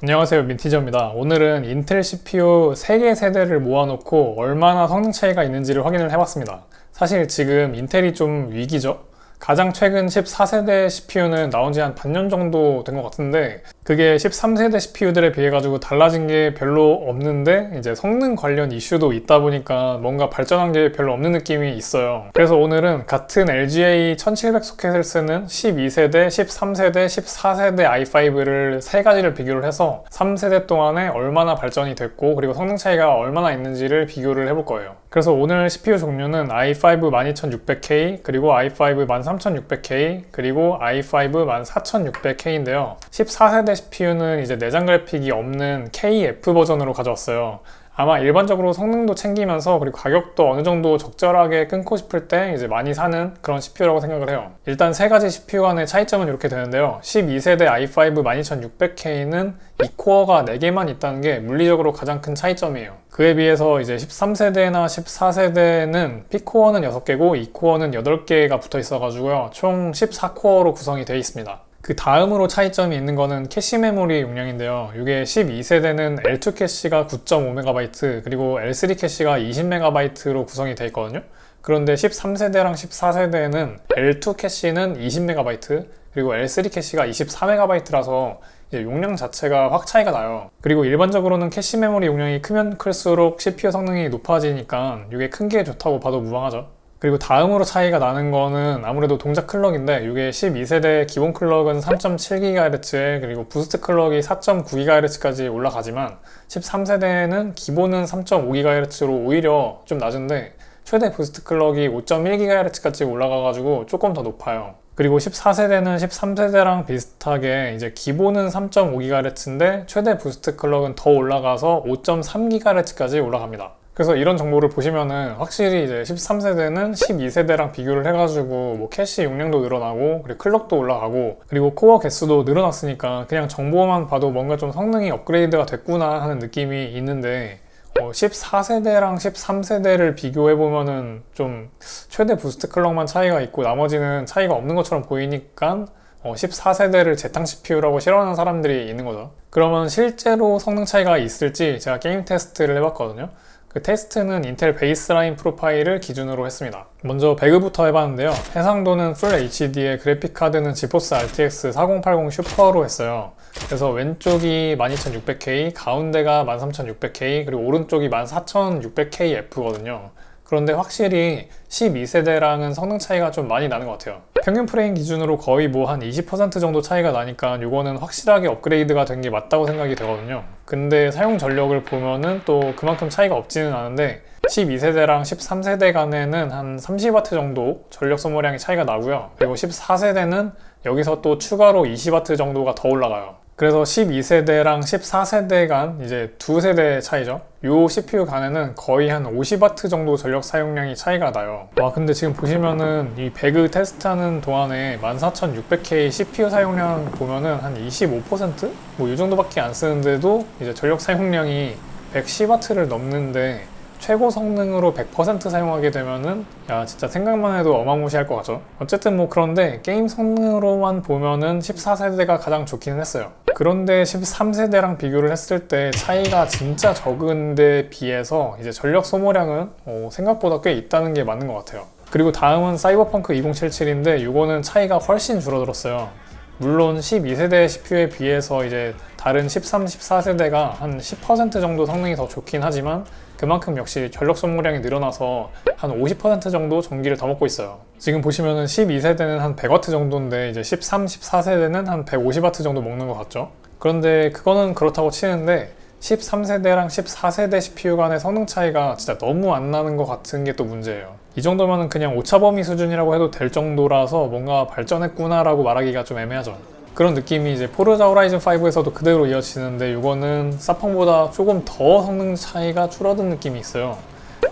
안녕하세요, 민티저입니다. 오늘은 인텔 CPU 3개 세대를 모아놓고 얼마나 성능 차이가 있는지를 확인을 해봤습니다. 사실 지금 인텔이 좀 위기죠? 가장 최근 14세대 CPU는 나온 지 한 반년 정도 된 것 같은데 그게 13세대 CPU들에 비해 가지고 달라진 게 별로 없는데 이제 성능 관련 이슈도 있다 보니까 뭔가 발전한 게 별로 없는 느낌이 있어요. 그래서 오늘은 같은 LGA 1700 소켓을 쓰는 12세대, 13세대, 14세대 i5를 세 가지를 비교를 해서 3세대 동안에 얼마나 발전이 됐고 그리고 성능 차이가 얼마나 있는지를 비교를 해볼 거예요. 그래서 오늘 CPU 종류는 i5 12600K, 그리고 i5 13600K, 그리고 i5 14600K인데요. 14세대 CPU는 이제 내장 그래픽이 없는 KF 버전으로 가져왔어요. 아마 일반적으로 성능도 챙기면서 그리고 가격도 어느 정도 적절하게 끊고 싶을 때 이제 많이 사는 그런 CPU라고 생각을 해요. 일단 세 가지 CPU 간의 차이점은 이렇게 되는데요. 12세대 i5 12600K는 2코어가 4개만 있다는 게 물리적으로 가장 큰 차이점이에요. 그에 비해서 이제 13세대나 14세대는 P코어는 6개고 2코어는 8개가 붙어 있어가지고요. 총 14코어로 구성이 되어 있습니다. 그 다음으로 차이점이 있는 거는 캐시 메모리 용량인데요. 이게 12세대는 L2 캐시가 9.5MB 그리고 L3 캐시가 20MB로 구성이 되어 있거든요. 그런데 13세대랑 14세대는 L2 캐시는 20MB 그리고 L3 캐시가 24MB라서 용량 자체가 확 차이가 나요. 그리고 일반적으로는 캐시 메모리 용량이 크면 클수록 CPU 성능이 높아지니까 이게 큰 게 좋다고 봐도 무방하죠. 그리고 다음으로 차이가 나는 거는 아무래도 동작 클럭인데 이게 12세대 기본 클럭은 3.7GHz에 그리고 부스트 클럭이 4.9GHz까지 올라가지만 13세대는 기본은 3.5GHz로 오히려 좀 낮은데 최대 부스트 클럭이 5.1GHz까지 올라가가지고 조금 더 높아요. 그리고 14세대는 13세대랑 비슷하게 이제 기본은 3.5GHz인데 최대 부스트 클럭은 더 올라가서 5.3GHz까지 올라갑니다. 그래서 이런 정보를 보시면은 확실히 이제 13세대는 12세대랑 비교를 해가지고 뭐 캐시 용량도 늘어나고 그리고 클럭도 올라가고 그리고 코어 개수도 늘어났으니까 그냥 정보만 봐도 뭔가 좀 성능이 업그레이드가 됐구나 하는 느낌이 있는데 14세대랑 13세대를 비교해보면은 좀 최대 부스트 클럭만 차이가 있고 나머지는 차이가 없는 것처럼 보이니까 14세대를 재탕 CPU라고 싫어하는 사람들이 있는 거죠. 그러면 실제로 성능 차이가 있을지 제가 게임 테스트를 해봤거든요. 그 테스트는 인텔 베이스라인 프로파일을 기준으로 했습니다. 먼저 배그부터 해봤는데요. 해상도는 풀 HD에 그래픽카드는 지포스 RTX 4080 슈퍼로 했어요. 그래서 왼쪽이 12600K, 가운데가 13600K, 그리고 오른쪽이 14600KF거든요. 그런데 확실히 12세대랑은 성능 차이가 좀 많이 나는 것 같아요. 평균 프레임 기준으로 거의 뭐 한 20% 정도 차이가 나니까 이거는 확실하게 업그레이드가 된 게 맞다고 생각이 되거든요. 근데 사용 전력을 보면은 또 그만큼 차이가 없지는 않은데 12세대랑 13세대 간에는 한 30W 정도 전력 소모량의 차이가 나고요. 그리고 14세대는 여기서 또 추가로 20W 정도가 더 올라가요. 그래서 12세대랑 14세대 간 이제 두 세대 차이죠. 요 CPU 간에는 거의 한 50W 정도 전력 사용량이 차이가 나요. 와, 근데 지금 보시면은 이 배그 테스트하는 동안에 14600K CPU 사용량 보면은 한 25%? 뭐 이 정도밖에 안 쓰는데도 이제 전력 사용량이 110W를 넘는데 최고 성능으로 100% 사용하게 되면은 야, 진짜 생각만 해도 어마무시할 것 같죠. 어쨌든 뭐 그런데 게임 성능으로만 보면은 14세대가 가장 좋기는 했어요. 그런데 13세대랑 비교를 했을 때 차이가 진짜 적은데 비해서 이제 전력 소모량은 생각보다 꽤 있다는 게 맞는 것 같아요. 그리고 다음은 사이버펑크 2077인데 이거는 차이가 훨씬 줄어들었어요. 물론 12세대 CPU에 비해서 이제 다른 13, 14세대가 한 10% 정도 성능이 더 좋긴 하지만 그만큼 역시 전력 소모량이 늘어나서 한 50% 정도 전기를 더 먹고 있어요. 지금 보시면은 12세대는 한 100W 정도인데 이제 13, 14세대는 한 150W 정도 먹는 것 같죠? 그런데 그거는 그렇다고 치는데 13세대랑 14세대 CPU 간의 성능 차이가 진짜 너무 안 나는 것 같은 게 또 문제예요. 이 정도면은 그냥 오차범위 수준이라고 해도 될 정도라서 뭔가 발전했구나라고 말하기가 좀 애매하죠. 그런 느낌이 이제 포르자 호라이즌 5에서도 그대로 이어지는데 이거는 사펑보다 조금 더 성능 차이가 줄어든 느낌이 있어요.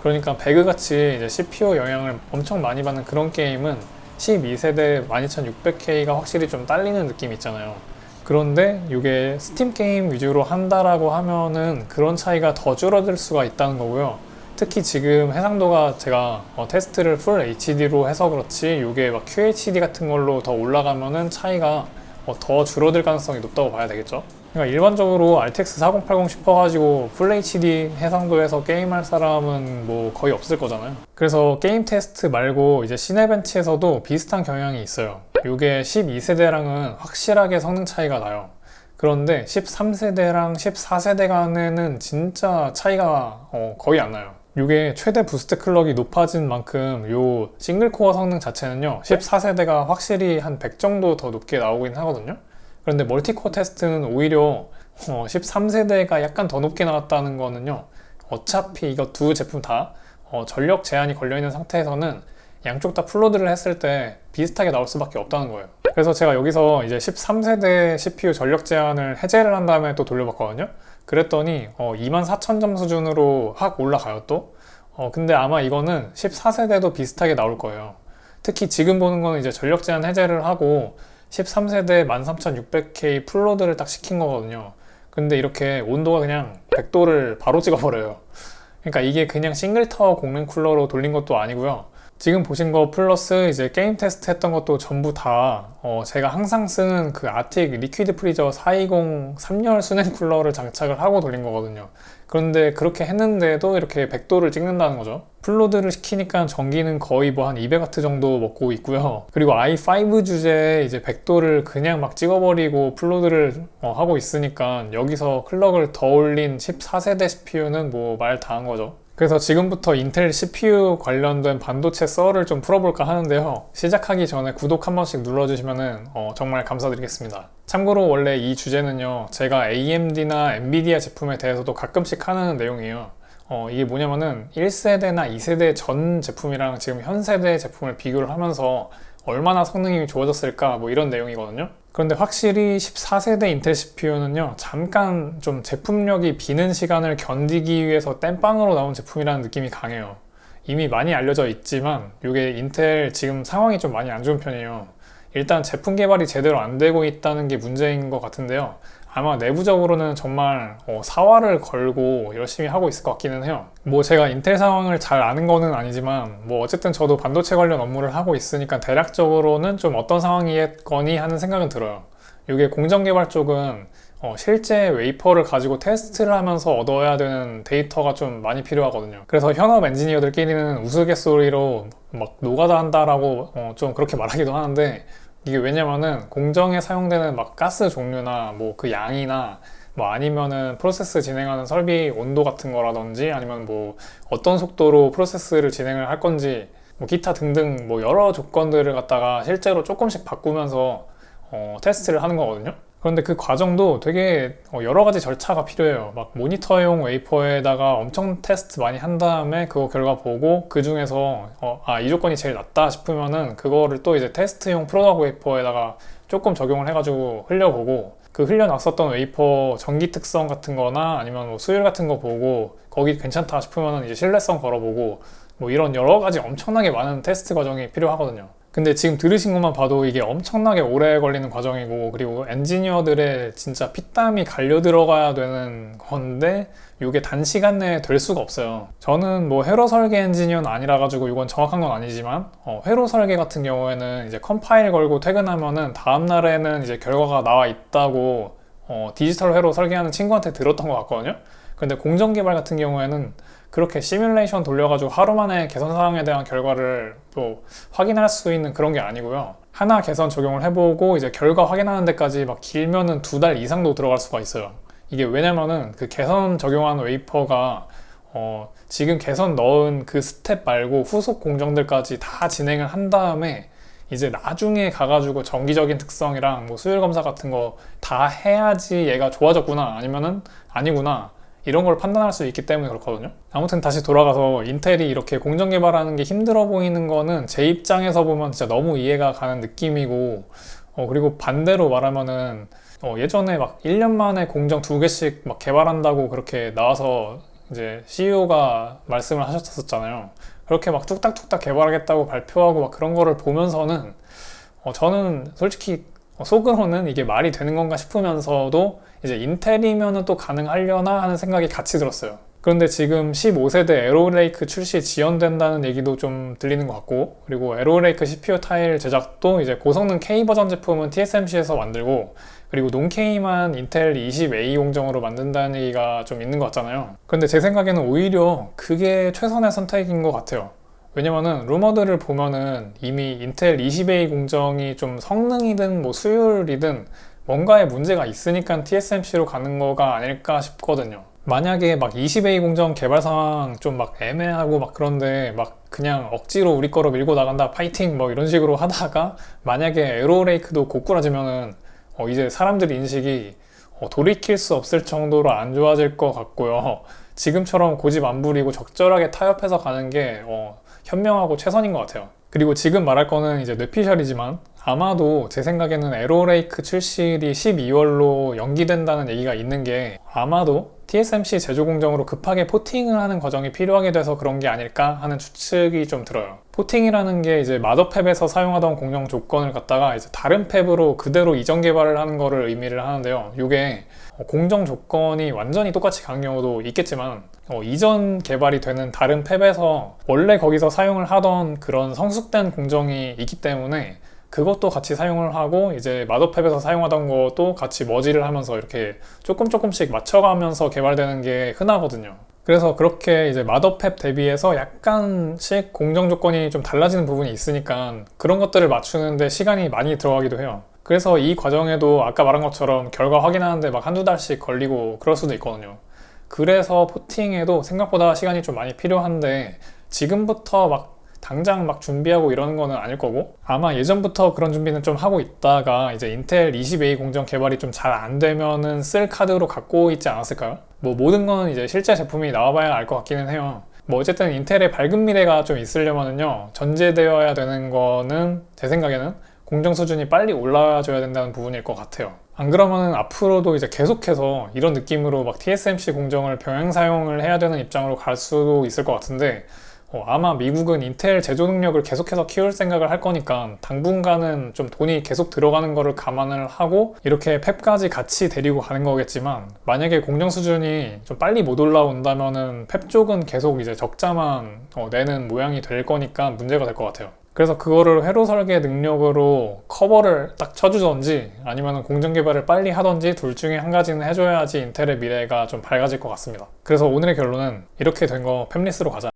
그러니까 배그같이 이제 CPU 영향을 엄청 많이 받는 그런 게임은 12세대 12600K가 확실히 좀 딸리는 느낌이 있잖아요. 그런데 이게 스팀 게임 위주로 한다라고 하면은 그런 차이가 더 줄어들 수가 있다는 거고요. 특히 지금 해상도가 제가 테스트를 풀 HD로 해서 그렇지 이게 막 QHD 같은 걸로 더 올라가면은 차이가 더 줄어들 가능성이 높다고 봐야 되겠죠. 그러니까 일반적으로 RTX 4080 싶어가지고 FHD 해상도에서 게임할 사람은 뭐 거의 없을 거잖아요. 그래서 게임 테스트 말고 이제 시네벤치에서도 비슷한 경향이 있어요. 이게 12세대랑은 확실하게 성능 차이가 나요. 그런데 13세대랑 14세대 간에는 진짜 차이가 거의 안 나요. 이게 최대 부스트 클럭이 높아진 만큼 요 싱글코어 성능 자체는요 14세대가 확실히 한 100 정도 더 높게 나오긴 하거든요. 그런데 멀티코어 테스트는 오히려 13세대가 약간 더 높게 나왔다는 거는요 어차피 이거 두 제품 다 전력 제한이 걸려있는 상태에서는 양쪽 다 풀로드를 했을 때 비슷하게 나올 수밖에 없다는 거예요. 그래서 제가 여기서 이제 13세대 CPU 전력 제한을 해제를 한 다음에 또 돌려봤거든요. 그랬더니 24,000점 수준으로 확 올라가요 또. 근데 아마 이거는 14세대도 비슷하게 나올 거예요. 특히 지금 보는 거는 이제 전력 제한 해제를 하고 13세대 13600K 풀로드를 딱 시킨 거거든요. 근데 이렇게 온도가 그냥 100도를 바로 찍어버려요. 그러니까 이게 그냥 싱글타워 공랭 쿨러로 돌린 것도 아니고요. 지금 보신 거 플러스 이제 게임 테스트 했던 것도 전부 다 제가 항상 쓰는 그 아틱 리퀴드 프리저 420 3열 수냉 쿨러를 장착을 하고 돌린 거거든요. 그런데 그렇게 했는데도 이렇게 100도를 찍는다는 거죠. 풀로드를 시키니까 전기는 거의 뭐 한 200W 정도 먹고 있고요. 그리고 i5 주제에 이제 100도를 그냥 막 찍어버리고 풀로드를 하고 있으니까 여기서 클럭을 더 올린 14세대 CPU는 뭐 말 다 한 거죠. 그래서 지금부터 인텔 CPU 관련된 반도체 썰을 좀 풀어볼까 하는데요. 시작하기 전에 구독 한 번씩 눌러주시면 정말 감사드리겠습니다. 참고로 원래 이 주제는요, 제가 AMD나 엔비디아 제품에 대해서도 가끔씩 하는 내용이에요. 이게 뭐냐면은 1세대나 2세대 전 제품이랑 지금 현 세대 제품을 비교를 하면서 얼마나 성능이 좋아졌을까 뭐 이런 내용이거든요. 그런데 확실히 14세대 인텔 CPU는요 잠깐 좀 제품력이 비는 시간을 견디기 위해서 땜빵으로 나온 제품이라는 느낌이 강해요. 이미 많이 알려져 있지만 이게 인텔 지금 상황이 좀 많이 안 좋은 편이에요. 일단 제품 개발이 제대로 안 되고 있다는 게 문제인 것 같은데요. 아마 내부적으로는 정말 사활을 걸고 열심히 하고 있을 것 같기는 해요. 뭐 제가 인텔 상황을 잘 아는 거는 아니지만 뭐 어쨌든 저도 반도체 관련 업무를 하고 있으니까 대략적으로는 좀 어떤 상황이겠거니 하는 생각은 들어요. 이게 공정개발 쪽은 실제 웨이퍼를 가지고 테스트를 하면서 얻어야 되는 데이터가 좀 많이 필요하거든요. 그래서 현업 엔지니어들끼리는 우스갯소리로 막 노가다 한다라고 좀 그렇게 말하기도 하는데, 이게 왜냐면은 공정에 사용되는 막 가스 종류나 뭐 그 양이나 뭐 아니면은 프로세스 진행하는 설비 온도 같은 거라든지 아니면 뭐 어떤 속도로 프로세스를 진행을 할 건지 뭐 기타 등등 뭐 여러 조건들을 갖다가 실제로 조금씩 바꾸면서 테스트를 하는 거거든요. 그런데 그 과정도 되게 여러 가지 절차가 필요해요. 막 모니터용 웨이퍼에다가 엄청 테스트 많이 한 다음에 그거 결과 보고 그 중에서 이 조건이 제일 낫다 싶으면은 그거를 또 이제 테스트용 프로덕트 웨이퍼에다가 조금 적용을 해가지고 흘려보고, 그 흘려놨었던 웨이퍼 전기 특성 같은 거나 아니면 뭐 수율 같은 거 보고 거기 괜찮다 싶으면은 이제 신뢰성 걸어보고 뭐 이런 여러 가지 엄청나게 많은 테스트 과정이 필요하거든요. 근데 지금 들으신 것만 봐도 이게 엄청나게 오래 걸리는 과정이고, 그리고 엔지니어들의 진짜 피땀이 갈려 들어가야 되는 건데 이게 단시간 내에 될 수가 없어요. 저는 뭐 회로 설계 엔지니어는 아니라 가지고 이건 정확한 건 아니지만 회로 설계 같은 경우에는 이제 컴파일 걸고 퇴근하면은 다음 날에는 이제 결과가 나와 있다고 디지털 회로 설계하는 친구한테 들었던 것 같거든요. 근데 공정 개발 같은 경우에는 그렇게 시뮬레이션 돌려가지고 하루 만에 개선 사항에 대한 결과를 또 확인할 수 있는 그런 게 아니고요. 하나 개선 적용을 해보고 이제 결과 확인하는 데까지 막 길면은 2달 이상도 들어갈 수가 있어요. 이게 왜냐면은 그 개선 적용한 웨이퍼가 지금 개선 넣은 그 스텝 말고 후속 공정들까지 다 진행을 한 다음에 이제 나중에 가가지고 정기적인 특성이랑 뭐 수율 검사 같은 거 다 해야지 얘가 좋아졌구나 아니면은 아니구나 이런 걸 판단할 수 있기 때문에 그렇거든요. 아무튼 다시 돌아가서 인텔이 이렇게 공정 개발하는 게 힘들어 보이는 거는 제 입장에서 보면 진짜 너무 이해가 가는 느낌이고, 그리고 반대로 말하면은 예전에 막 1년 만에 공정 2개씩 막 개발한다고 그렇게 나와서 이제 CEO가 말씀을 하셨었잖아요. 그렇게 막 뚝딱뚝딱 개발하겠다고 발표하고 막 그런 거를 보면서는 저는 솔직히 속으로는 이게 말이 되는 건가 싶으면서도 이제 인텔이면은 또 가능하려나 하는 생각이 같이 들었어요. 그런데 지금 15세대 에로레이크 출시 지연된다는 얘기도 좀 들리는 것 같고, 그리고 에로레이크 CPU 타일 제작도 이제 고성능 K 버전 제품은 TSMC에서 만들고, 그리고 논K만 인텔 20A 공정으로 만든다는 얘기가 좀 있는 것 같잖아요. 그런데 제 생각에는 오히려 그게 최선의 선택인 것 같아요. 왜냐면은 루머들을 보면은 이미 인텔 20A 공정이 좀 성능이든 뭐 수율이든 뭔가에 문제가 있으니까 TSMC로 가는 거가 아닐까 싶거든요. 만약에 막 20A 공정 개발 상황 좀 막 애매하고 막 그런데 막 그냥 억지로 우리 거로 밀고 나간다 파이팅 뭐 이런 식으로 하다가 만약에 에로레이크도 고꾸라지면은 이제 사람들 인식이 돌이킬 수 없을 정도로 안 좋아질 것 같고요. 지금처럼 고집 안 부리고 적절하게 타협해서 가는 게 현명하고 최선인 것 같아요. 그리고 지금 말할 거는 이제 뇌피셜이지만 아마도 제 생각에는 에로레이크 출시일이 12월로 연기된다는 얘기가 있는 게 아마도 TSMC 제조 공정으로 급하게 포팅을 하는 과정이 필요하게 돼서 그런 게 아닐까 하는 추측이 좀 들어요. 포팅이라는 게 이제 마더팹에서 사용하던 공정 조건을 갖다가 이제 다른 팹으로 그대로 이전 개발을 하는 거를 의미를 하는데요. 이게 공정 조건이 완전히 똑같이 가는 경우도 있겠지만 이전 개발이 되는 다른 팹에서 원래 거기서 사용을 하던 그런 성숙된 공정이 있기 때문에 그것도 같이 사용을 하고 이제 마더팹에서 사용하던 것도 같이 머지를 하면서 이렇게 조금씩 맞춰가면서 개발되는 게 흔하거든요. 그래서 그렇게 이제 마더팹 대비해서 약간씩 공정 조건이 좀 달라지는 부분이 있으니까 그런 것들을 맞추는데 시간이 많이 들어가기도 해요. 그래서 이 과정에도 아까 말한 것처럼 결과 확인하는데 막 한두 달씩 걸리고 그럴 수도 있거든요. 그래서 포팅에도 생각보다 시간이 좀 많이 필요한데 지금부터 막 당장 막 준비하고 이러는 거는 아닐 거고 아마 예전부터 그런 준비는 좀 하고 있다가 이제 인텔 20A 공정 개발이 좀 잘 안 되면은 쓸 카드로 갖고 있지 않았을까요? 뭐 모든 건 이제 실제 제품이 나와봐야 알 것 같기는 해요. 뭐 어쨌든 인텔의 밝은 미래가 좀 있으려면은요 전제되어야 되는 거는 제 생각에는 공정 수준이 빨리 올라와줘야 된다는 부분일 것 같아요. 안 그러면은 앞으로도 이제 계속해서 이런 느낌으로 막 TSMC 공정을 병행 사용을 해야 되는 입장으로 갈 수도 있을 것 같은데 아마 미국은 인텔 제조 능력을 계속해서 키울 생각을 할 거니까 당분간은 좀 돈이 계속 들어가는 거를 감안을 하고 이렇게 팹까지 같이 데리고 가는 거겠지만 만약에 공정 수준이 좀 빨리 못 올라온다면은 팹 쪽은 계속 이제 적자만 내는 모양이 될 거니까 문제가 될 것 같아요. 그래서 그거를 회로 설계 능력으로 커버를 딱 쳐주던지 아니면 공정 개발을 빨리 하던지 둘 중에 한 가지는 해줘야지 인텔의 미래가 좀 밝아질 것 같습니다. 그래서 오늘의 결론은 이렇게 된 거 팹리스로 가자.